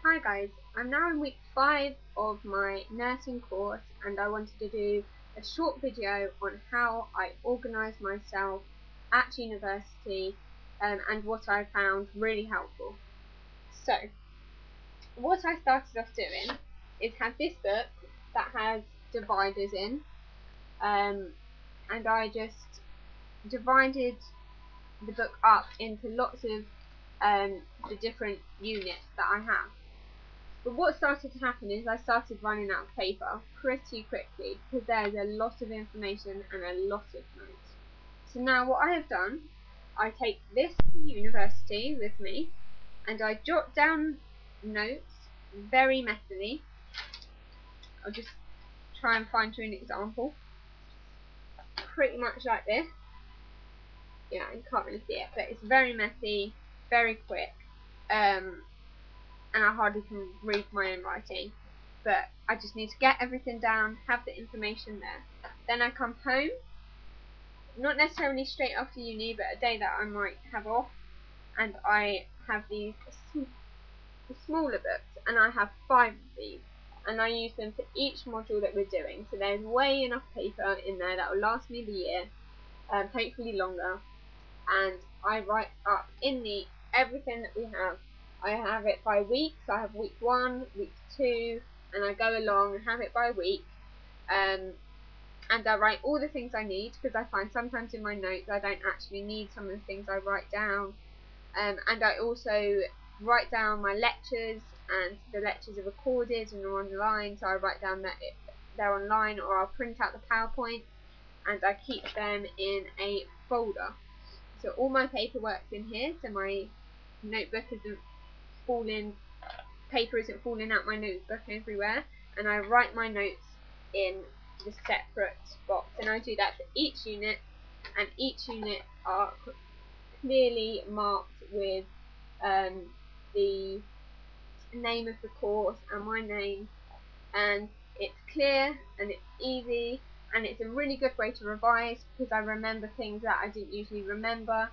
Hi guys, I'm now in week 5 of my nursing course and I wanted to do a short video on how I organise myself at university and what I found really helpful. So, what I started off doing is have this book that has dividers in and I just divided the book up into lots of the different units that I have. But what started to happen is I started running out of paper pretty quickly because there's a lot of information and a lot of notes. So now what I have done, I take this to university with me and I jot down notes very messily. I'll just try and find you an example. Pretty much like this. Yeah, you can't really see it, but it's very messy, very quick. And I hardly can read my own writing, but I just need to get everything down, have the information there. Then I come home, not necessarily straight after uni, but a day that I might have off, and I have these smaller books, and I have 5 of these, and I use them for each module that we're doing. So there's way enough paper in there that will last me the year, hopefully longer, and I write up in the everything that we have. I have it by week, so I have week 1, week 2, and I go along and have it by week. And I write all the things I need, because I find sometimes in my notes I don't actually need some of the things I write down. And I also write down my lectures, and the lectures are recorded and are online, so I write down that they're online, or I'll print out the PowerPoint and I keep them in a folder. So all my paperwork's in here, so my notebook isn't falling, paper isn't falling out my notebook everywhere, and I write my notes in the separate box, and I do that for each unit, and each unit are clearly marked with the name of the course and my name, and it's clear and it's easy. And it's a really good way to revise because I remember things that I didn't usually remember,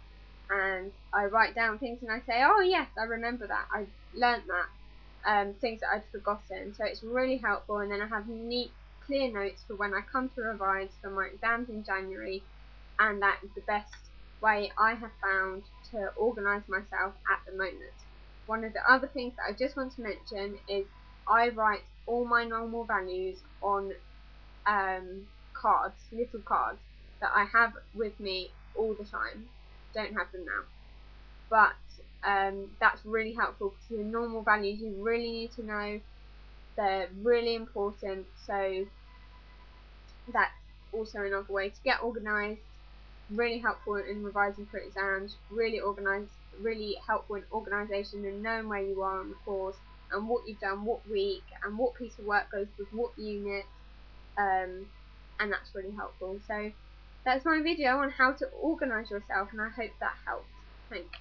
and I write down things and I say, oh yes, I remember that, I learnt that, things that I'd forgotten. So it's really helpful, and then I have neat, clear notes for when I come to revise for my exams in January, and that is the best way I have found to organise myself at the moment. One of the other things that I just want to mention is I write all my normal values on cards, little cards that I have with me all the time. Don't have them now, but that's really helpful because the normal values you really need to know. They're really important, so that's also another way to get organised. Really helpful in revising for exams. Really helpful in organisation and knowing where you are on the course and what you've done, what week, and what piece of work goes with what unit. And that's really helpful. So that's my video on how to organise yourself, and I hope that helps. Thanks.